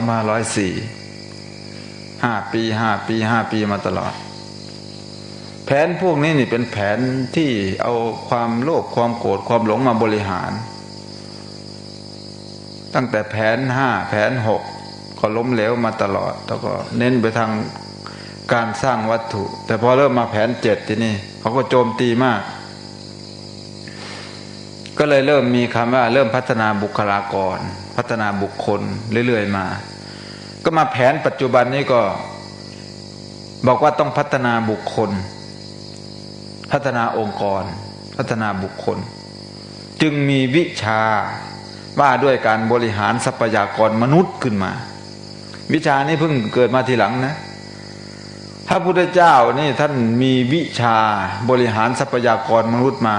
5 ปีมาตลอดแผนพวกนี้นี่เป็นแผนที่เอาความโลภความโกรธความหลงมาบริหารตั้งแต่แผน5แผน6ก็ล้มเหลวมาตลอดแล้วก็เน้นไปทางการสร้างวัตถุแต่พอเริ่มมาแผน7ทีนี้เขาก็โจมตีมากก็เลยเริ่มมีคำว่าเริ่มพัฒนาบุคลากรพัฒนาบุคคลเรื่อยๆมาก็มาแผนปัจจุบันนี้ก็บอกว่าต้องพัฒนาบุคคลพัฒนาองค์กรพัฒนาบุคคลจึงมีวิชาว่าด้วยการบริหารทรัพยากรมนุษย์ขึ้นมาวิชานี้เพิ่งเกิดมาทีหลังนะพระพุทธเจ้านี่ท่านมีวิชาบริหารทรัพยากรมนุษย์มา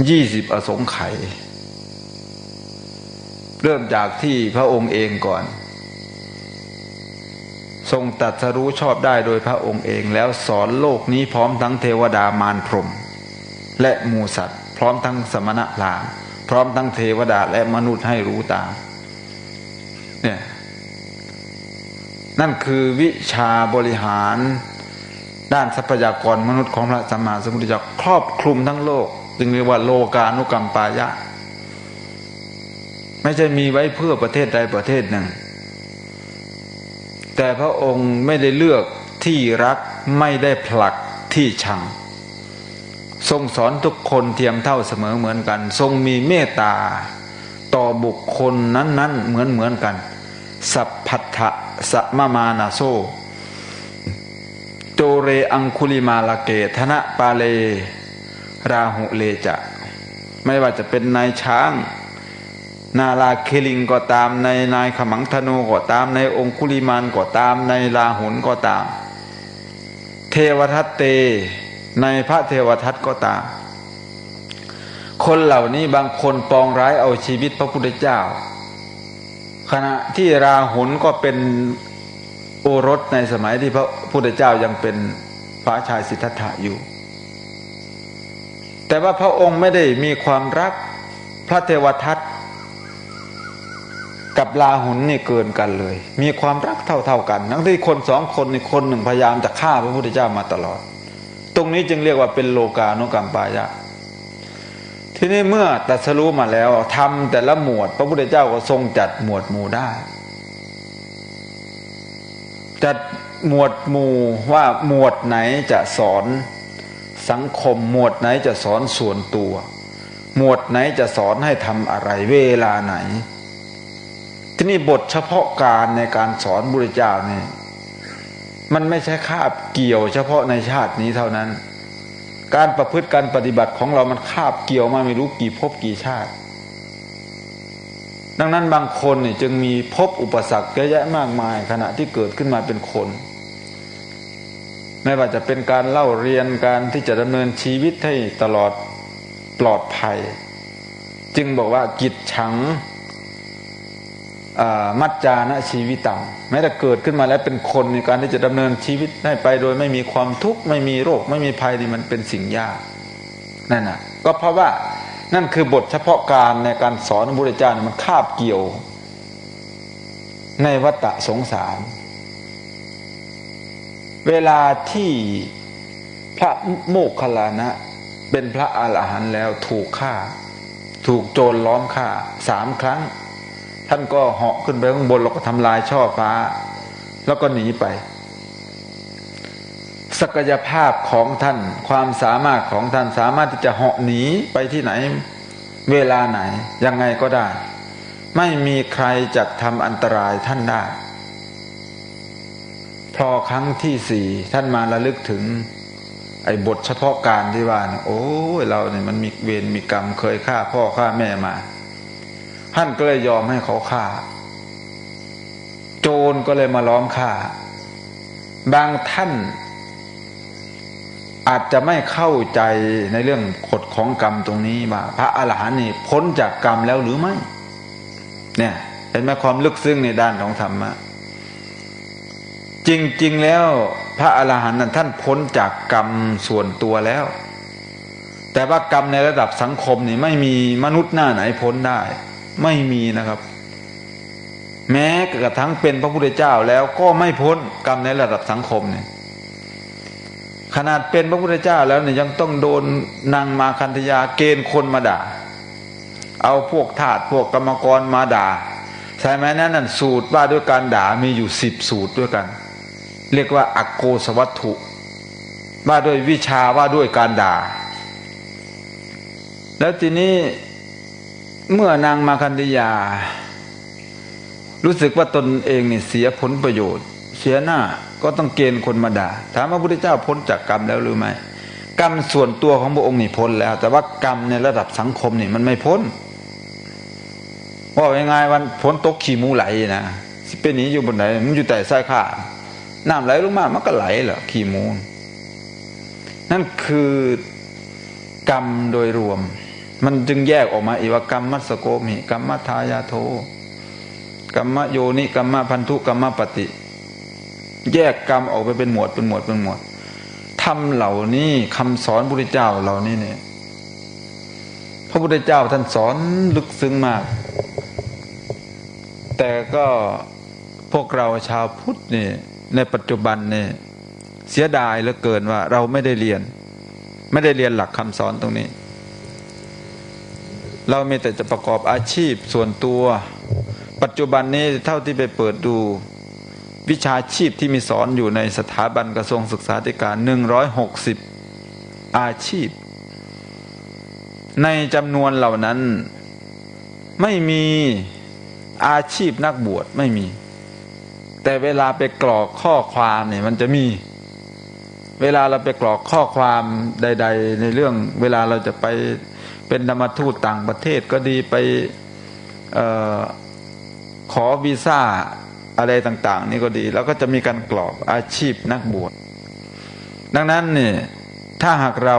20 อสงไขยเริ่มจากที่พระองค์เองก่อนทรงตรัสรู้ชอบได้โดยพระองค์เองแล้วสอนโลกนี้พร้อมทั้งเทวดามารพรหมและหมู่สัตว์พร้อมทั้งสมณพราหมณ์พร้อมทั้งเทวดาและมนุษย์ให้รู้ตามเนี่ยนั่นคือวิชาบริหารด้านทรัพยากรมนุษย์ของพระสัมมาสัมพุทธเจ้าครอบคลุมทั้งโลกจึงเรียกว่าโลกานุกัมปายะไม่ใช่มีไว้เพื่อประเทศใดประเทศหนึ่งแต่พระองค์ไม่ได้เลือกที่รักไม่ได้ผลักที่ชังทรงสอนทุกคนเทียมเท่าเสมอเหมือนกันทรงมีเมตตาต่อบุคคลนั้นๆเหมือนกันสัพพัทธะสัมมานาโซโจเรอังคุลิมาลเกธนะปาเลราหุเลจะไม่ว่าจะเป็นนายช้างนาลาเคลิงก็ตามในนายขมังธนูก็ตามในองคุลิมานก็ตามในราหุลก็ตามเทวทัตเตในพระเทวทัตก็ตามคนเหล่านี้บางคนปองร้ายเอาชีวิตพระพุทธเจ้าขณะที่ราหุลก็เป็นโอรสในสมัยที่พระพุทธเจ้ายังเป็นพระชายสิทธัตถะอยู่แต่ว่าพระองค์ไม่ได้มีความรักพระเทวทัตกับราหุลนี่เกินกันเลยมีความรักเท่ากันทั้งที่คน2 คนนี่คนหนึ่งพยายามจะฆ่าพระพุทธเจ้ามาตลอดตรงนี้จึงเรียกว่าเป็นโลกานุกัมปายะ ทีนี้เมื่อตรัสรู้มาแล้วทำแต่ละหมวดพระพุทธเจ้าก็ทรงจัดหมวดหมู่ได้จัดหมวดหมู่ว่าหมวดไหนจะสอนสังคมหมวดไหนจะสอนส่วนตัวหมวดไหนจะสอนให้ทำอะไรเวลาไหนที่นี่บทเฉพาะการในการสอนพระพุทธเจ้าเนี่ยมันไม่ใช่คาบเกี่ยวเฉพาะในชาตินี้เท่านั้นการประพฤติการปฏิบัติของเรามันคาบเกี่ยวมาไม่รู้กี่ภพกี่ชาติดังนั้นบางคนเนี่ยจึงมีภพอุปสรรคเยอะแยะมากมายขณะที่เกิดขึ้นมาเป็นคนไม่ว่าจะเป็นการเล่าเรียนการที่จะดำเนินชีวิตให้ตลอดปลอดภัยจึงบอกว่ากิจฉังมัจจานะชีวิตังแม้แต่เกิดขึ้นมาแล้วเป็นคนในการที่จะดำเนินชีวิตให้ไปโดยไม่มีความทุกข์ไม่มีโรคไม่มีภัยนี่มันเป็นสิ่งยากนั่นน่ะก็เพราะว่านั่นคือบทเฉพาะการในการสอนพระพุทธเจ้ามันคาบเกี่ยวในวัฏสงสารเวลาที่พระโมคคัลลานะเป็นพระอรหันต์แล้วถูกฆ่าถูกโจรล้อมฆ่า3 ครั้งท่านก็เหาะขึ้นไปข้างบนแล้วก็ทำลายช่อฟ้าแล้วก็หนีไปศักยภาพของท่านความสามารถของท่านสามารถที่จะเหาะหนีไปที่ไหนเวลาไหนยังไงก็ได้ไม่มีใครจะทำอันตรายท่านได้พอครั้งที่4ท่านมาระลึกถึงไอ้บทเฉพาะการที่ว่าโอ้ยเราเนี่ยมันมีเวรมีกรรมเคยฆ่าพ่อฆ่าแม่มาท่านก็เลยยอมให้เขาฆ่าโจรก็เลยมาล้อมฆ่าบางท่านอาจจะไม่เข้าใจในเรื่องกฎของกรรมตรงนี้ว่าพระอรหันต์นี่พ้นจากกรรมแล้วหรือไม่เนี่ยเห็นไหมความลึกซึ้งในด้านของธรรมะจริงๆแล้วพระอรหันต์นั้นท่านพ้นจากกรรมส่วนตัวแล้วแต่ว่ากรรมในระดับสังคมนี่ไม่มีมนุษย์หน้าไหนพ้นได้ไม่มีนะครับแม้กระทั่งเป็นพระพุทธเจ้าแล้วก็ไม่พ้นกรรมในระดับสังคมเนี่ยขนาดเป็นพระพุทธเจ้าแล้วเนี่ยยังต้องโดนนางมาคันธยาเกณฑ์คนมาด่าเอาพวกทาสพวกกรรมกรมาด่าใช่ไหมนั่นสูตรว่าด้วยการด่ามีอยู่10 สูตรด้วยกันเรียกว่าอักโกสวัตถุว่าด้วยวิชาว่าด้วยการด่าแล้วทีนี้เมื่อนางมาคันธยารู้สึกว่าตนเองเนี่ยเสียผลประโยชน์เสียหน้าก็ต้องเกณฑ์คนมาด่าถามว่าพระพุทธเจ้าพ้นจากกรรมแล้วหรือไม่กรรมส่วนตัวของพระองค์นี่พ้นแล้วแต่ว่ากรรมในระดับสังคมนี่มันไม่พ้นว่ายังไงวันฝนตกขี้มูไหลนะสิเป็นนี้อยู่บนไหนมันอยู่แต่ใต้ข้าน้ำไหลลงมามันก็ไหลเหรอขี้มูนั่นคือกรรมโดยรวมมันจึงแยกออกมาอีกว่ากรรมมัสโกมิกรรมทายาโทกรรมโยนิกรรมพันธุกรรมปฏิแยกกรรมออกไปเป็นหมวดเป็นหมวดเป็นหมวดธรรมเหล่านี้คำสอนพระพุทธเจ้าเหล่านี้เนี่ยพระพุทธเจ้าท่านสอนลึกซึ้งมากแต่ก็พวกเราชาวพุทธเนี่ยในปัจจุบันเนี่ยเสียดายเหลือเกินว่าเราไม่ได้เรียนหลักคำสอนตรงนี้เรามีแต่จะประกอบอาชีพส่วนตัวปัจจุบันนี้เท่าที่ไปเปิดดูวิชาชีพที่มีสอนอยู่ในสถาบันกระทรวงศึกษาธิการ160อาชีพในจำนวนเหล่านั้นไม่มีอาชีพนักบวชไม่มีแต่เวลาไปกรอกข้อความเนี่ยมันจะมีเวลาเราไปกรอกข้อความใดๆในเรื่องเวลาเราจะไปเป็นธรรมทูตต่างประเทศก็ดีไปขอวีซ่าอะไรต่างๆนี่ก็ดีแล้วก็จะมีการกรอกอาชีพนักบวชดังนั้นเนี่ยถ้าหากเรา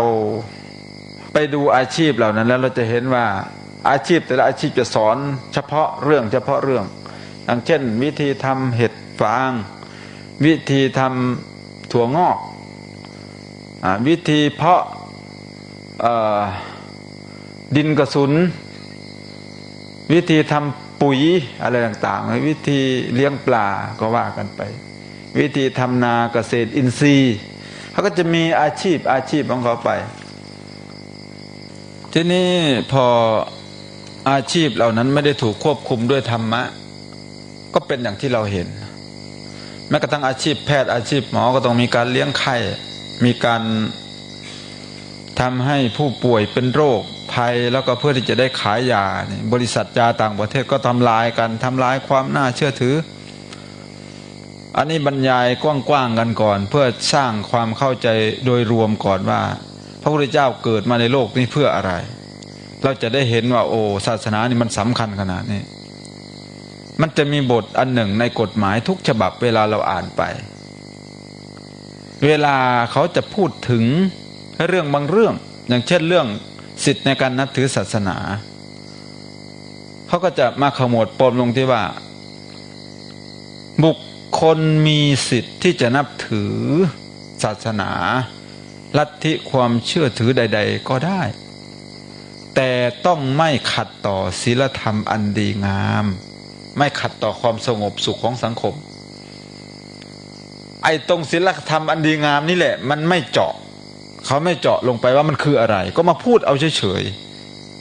ไปดูอาชีพเหล่านั้นแล้วเราจะเห็นว่าอาชีพแต่ละอาชีพจะสอนเฉพาะเรื่องอย่างเช่นวิธีทำเห็ดฟางวิธีทำถั่วงอกวิธีเพาะดินกระสุนวิธีทำปุ๋ยอะไรต่างๆวิธีเลี้ยงปลาก็ว่ากันไปวิธีทำนาเกษตรอินทรีย์เขาก็จะมีอาชีพของเขาไป ทีนี้พออาชีพเหล่านั้นไม่ได้ถูกควบคุมด้วยธรรมะก็เป็นอย่างที่เราเห็นแม้กระทั่งอาชีพแพทย์อาชีพหมอก็ต้องมีการเลี้ยงไข้มีการทำให้ผู้ป่วยเป็นโรคภัยแล้วก็เพื่อที่จะได้ขายยาบริษัทยาต่างประเทศก็ทำลายกันทำลายความน่าเชื่อถืออันนี้บรรยายกว้างๆกันก่อนเพื่อสร้างความเข้าใจโดยรวมก่อนว่าพระพุทธเจ้าเกิดมาในโลกนี้เพื่ออะไรเราจะได้เห็นว่าโอ้ศาสนานี่มันสำคัญขนาดนี้มันจะมีบทอันหนึ่งในกฎหมายทุกฉบับเวลาเราอ่านไปเวลาเขาจะพูดถึงเรื่องบางเรื่องอย่างเช่นเรื่องสิทธิในการนับถือศาสนาเขาก็จะมาขมวดปมลงที่ว่าบุคคลมีสิทธิ์ที่จะนับถือศาสนาลัทธิความเชื่อถือใดๆก็ได้แต่ต้องไม่ขัดต่อศีลธรรมอันดีงามไม่ขัดต่อความสงบสุขของสังคมไอ้ตรงศีลธรรมอันดีงามนี่แหละมันไม่เจาะเขาไม่เจาะลงไปว่ามันคืออะไรก็มาพูดเอาเฉย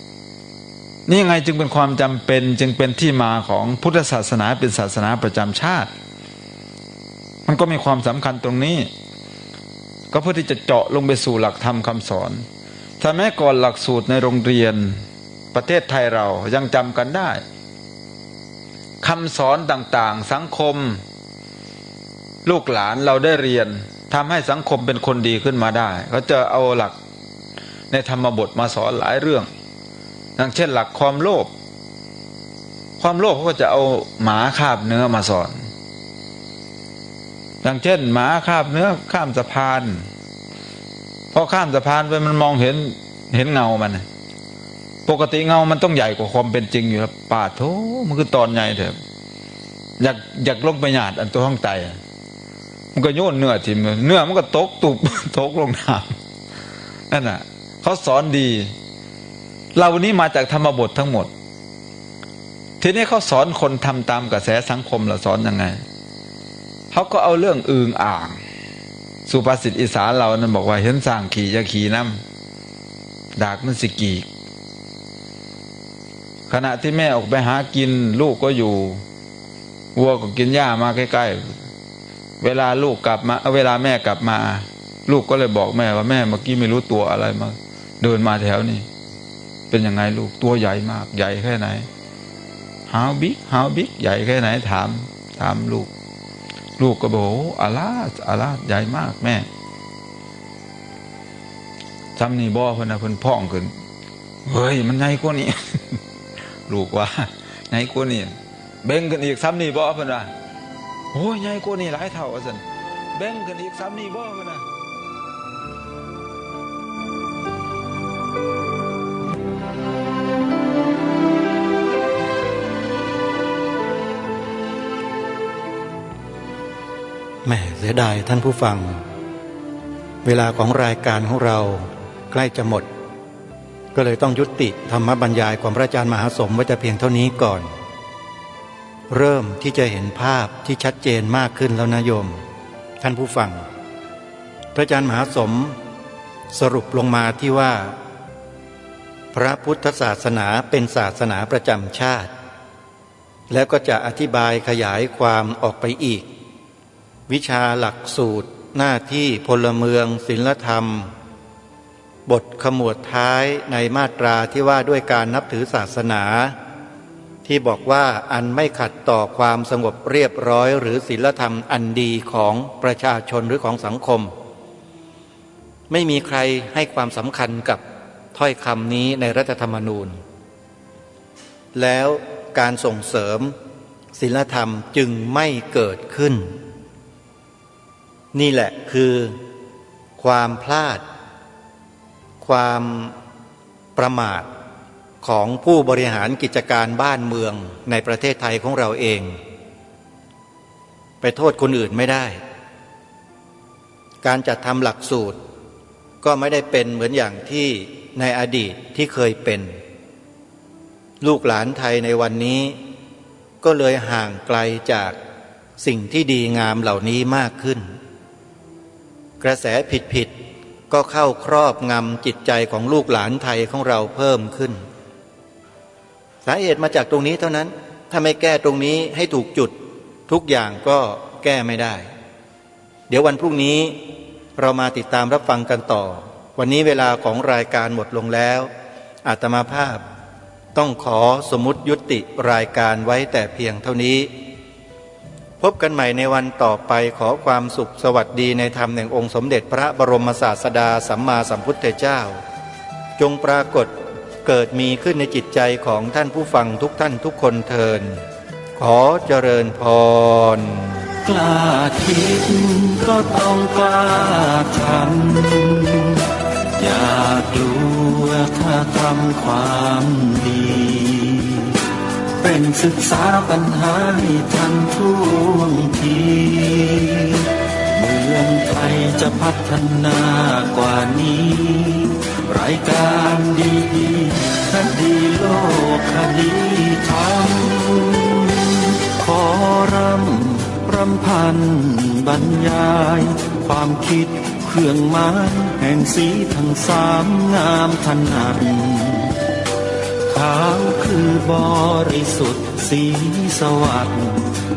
ๆนี่ยังไงจึงเป็นความจำเป็นจึงเป็นที่มาของพุทธศาสนาเป็นศาสนาประจำชาติมันก็มีความสำคัญตรงนี้ก็เพื่อที่จะเจาะลงไปสู่หลักธรรมคำสอนถ้าแม้ก่อนหลักสูตรในโรงเรียนประเทศไทยเรายังจำกันได้คำสอนต่างๆสังคมลูกหลานเราได้เรียนทำให้สังคมเป็นคนดีขึ้นมาได้เขาจะเอาหลักในธรรมบทมาสอนหลายเรื่องอย่างเช่นหลักความโลภเขาก็จะเอาหมาคาบเนื้อมาสอนอย่างเช่นหมาคาบเนื้อข้ามสะพานพอข้ามสะพานไปมันมองเห็นเงามันปกติเงามันต้องใหญ่กว่าความเป็นจริงอยู่แล้วปาดโถมันคือตอนใหญ่เถอะอยากลงไปหยาดอันตัวห้องไตมันก็โยนเนื้อทิ่มเนื้อมันก็ตกตุบ ตกลงน้ำนั่นน่ะเขาสอนดีเรานี้มาจากธรรมบททั้งหมดทีนี้เขาสอนคนทำตามกระแสสังคมเราสอนยังไงเขาก็เอาเรื่องอึ่งอ่างสุภาษิตอีสานเรานั้นบอกว่าเห็นสร้างขี่จะขี่น้ำดากมันสิกีกขณะที่แม่ออกไปหากินลูกก็อยู่วัวก็กินหญ้ามาใกล้ๆเวลาลูกกลับมาเวลาแม่กลับมาลูกก็เลยบอกแม่ว่าแม่เมื่อกี้ไม่รู้ตัวอะไรมาเดินมาแถวนี้เป็นยังไงลูกตัวใหญ่มากใหญ่แค่ไหนhow big ใหญ่แค่ไหนถามลูกก็บอกอาลาดใหญ่มากแม่จำนี่บ่เพิ่นนะเพิ่นพ่องขึ้นเฮ้ยมันใหญ่กว่านี้ ลูกว่าใหญ่กว่านี้เบ่งกันอีกซ้ำนี่บ่เพิ่นว่าโอ้ยใหญ่กว่านี้หลายเท่าว่าซั่นเบ่งกันอีกซ้ำนี่บ่เพิ่นน่ะแหม่เสียดายท่านผู้ฟังเวลาของรายการของเราใกล้จะหมดก็เลยต้องยุติธรรมบรรยายของพระอาจารย์มหาสมไว้แต่เพียงเท่านี้ก่อนเริ่มที่จะเห็นภาพที่ชัดเจนมากขึ้นแล้วนะโยมท่านผู้ฟังพระอาจารย์มหาสมสรุปลงมาที่ว่าพระพุทธศาสนาเป็นศาสนาประจำชาติแล้วก็จะอธิบายขยายความออกไปอีกวิชาหลักสูตรหน้าที่พลเมืองศีลธรรมบทขมวดท้ายในมาตราที่ว่าด้วยการนับถือศาสนาที่บอกว่าอันไม่ขัดต่อความสงบเรียบร้อยหรือศีลธรรมอันดีของประชาชนหรือของสังคมไม่มีใครให้ความสำคัญกับถ้อยคำนี้ในรัฐธรรมนูญแล้วการส่งเสริมศีลธรรมจึงไม่เกิดขึ้นนี่แหละคือความพลาดความประมาทของผู้บริหารกิจการบ้านเมืองในประเทศไทยของเราเองไปโทษคนอื่นไม่ได้การจัดทำหลักสูตรก็ไม่ได้เป็นเหมือนอย่างที่ในอดีตที่เคยเป็นลูกหลานไทยในวันนี้ก็เลยห่างไกลจากสิ่งที่ดีงามเหล่านี้มากขึ้นกระแสผิด ก็เข้าครอบงำจิตใจของลูกหลานไทยของเราเพิ่มขึ้นสาเหตุมาจากตรงนี้เท่านั้นถ้าไม่แก้ตรงนี้ให้ถูกจุดทุกอย่างก็แก้ไม่ได้เดี๋ยววันพรุ่งนี้เรามาติดตามรับฟังกันต่อวันนี้เวลาของรายการหมดลงแล้วอาตมาภาพต้องขอสมมุติยุติรายการไว้แต่เพียงเท่านี้พบกันใหม่ในวันต่อไปขอความสุขสวัสดีในธรรมแห่งองค์สมเด็จพระบรมศาสดาสัมมาสัมพุทธเจ้าจงปรากฏเกิดมีขึ้นในจิตใจของท่านผู้ฟังทุกท่านทุกคนเทินขอเจริญพรกล้าคิดก็ต้องกล้าทำอย่ากลัวถ้าทำความดีเป็นศึกษาปัญหาให้ทันท่วงทีเมืองไทยจะพัฒนากว่านี้รายการดีๆคดีโลกคดีธรรมขอรำพันบรรยายความคิดเครื่องหมายแห่งสีทั้งสามงามถนัดขาวคือบริสุทธิ์สีสวัสดิ์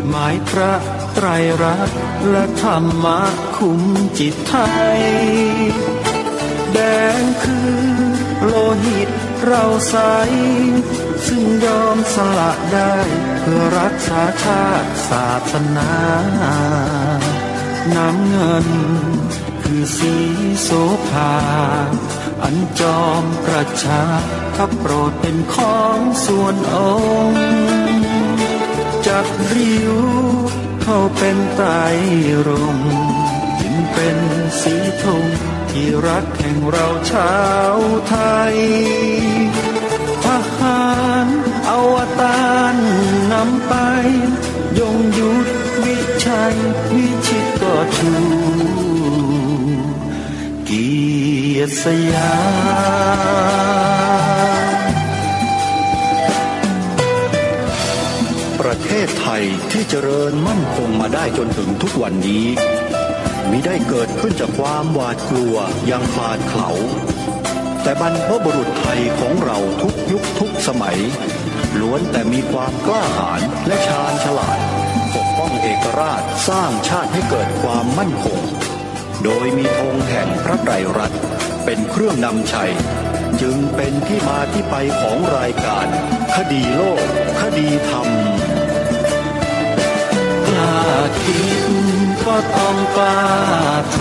หมายพระไตรรัตน์และธรรมะคุ้มจิตไทยแดงคือโลหิตเราใสซึ่งยอมสละได้เพื่อรักษาชาติศาสนาน้ำเงินคือสีโสภาอันจอมประชาข้าโปรดเป็นของส่วนองค์จักริ้วเข้าเป็นไตรรงค์จึงเป็นสีธงที่รักแห่งเราชาวไทยทหารอวตารนำไปยงยุทธวิชัยวิชิตก็ชูเกียรติสยามประเทศไทยที่เจริญมั่นคงมาได้จนถึงทุกวันนี้มิได้เกิดขึ้นจากความหวาดกลัวอย่างพลาดเขลาแต่บรรพบุรุษไทยของเราทุกยุคทุกสมัยล้วนแต่มีความกล้าหาญและชาญฉลาดปกป้องเอกราชสร้างชาติให้เกิดความมั่นคงโดยมีธงแห่งพระไตรรัตน์เป็นเครื่องนำชัยจึงเป็นที่มาที่ไปของรายการคดีโลกคดีธรรมกล้าคิดก็ต้องกล้าท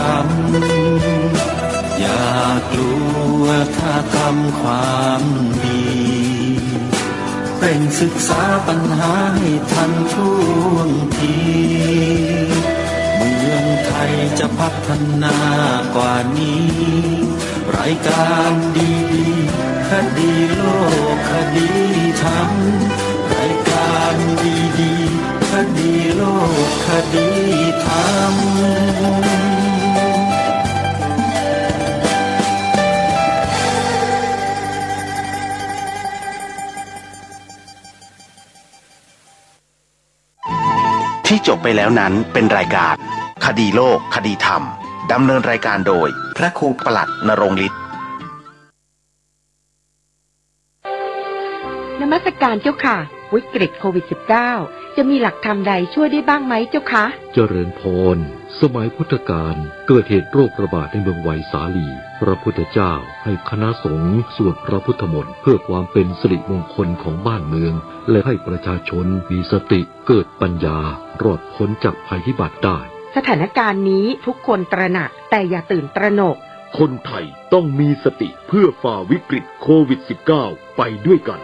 ำอย่ากลัวถ้าทำความดีเป็นศึกษาปัญหาให้ทันท่วงทีเมืองไทยจะพัฒนากว่านี้รายการดีๆคดีโลกคดีธรรมรายการดีๆคดีโลกคดีธรรมที่จบไปแล้วนั้นเป็นรายการคดีโลกคดีธรรมดำเนินรายการโดยพระครูปลัดณรงค์ฤทธิ์นมัสการเจ้าค่ะวิกฤตโควิด -19 จะมีหลักธรรมใดช่วยได้บ้างไหมเจ้าคะเจริญพรสมัยพุทธกาลเกิดเหตุโรคระบาดในเมืองไวสาลีพระพุทธเจ้าให้คณะสงฆ์สวดพระพุทธมนต์เพื่อความเป็นสิริมงคลของบ้านเมืองและให้ประชาชนมีสติเกิดปัญญารอดพ้นจากภัยพิบัติได้สถานการณ์นี้ทุกคนตระหนักแต่อย่าตื่นตระหนกคนไทยต้องมีสติเพื่อฝ่าวิกฤตโควิด -19 ไปด้วยกัน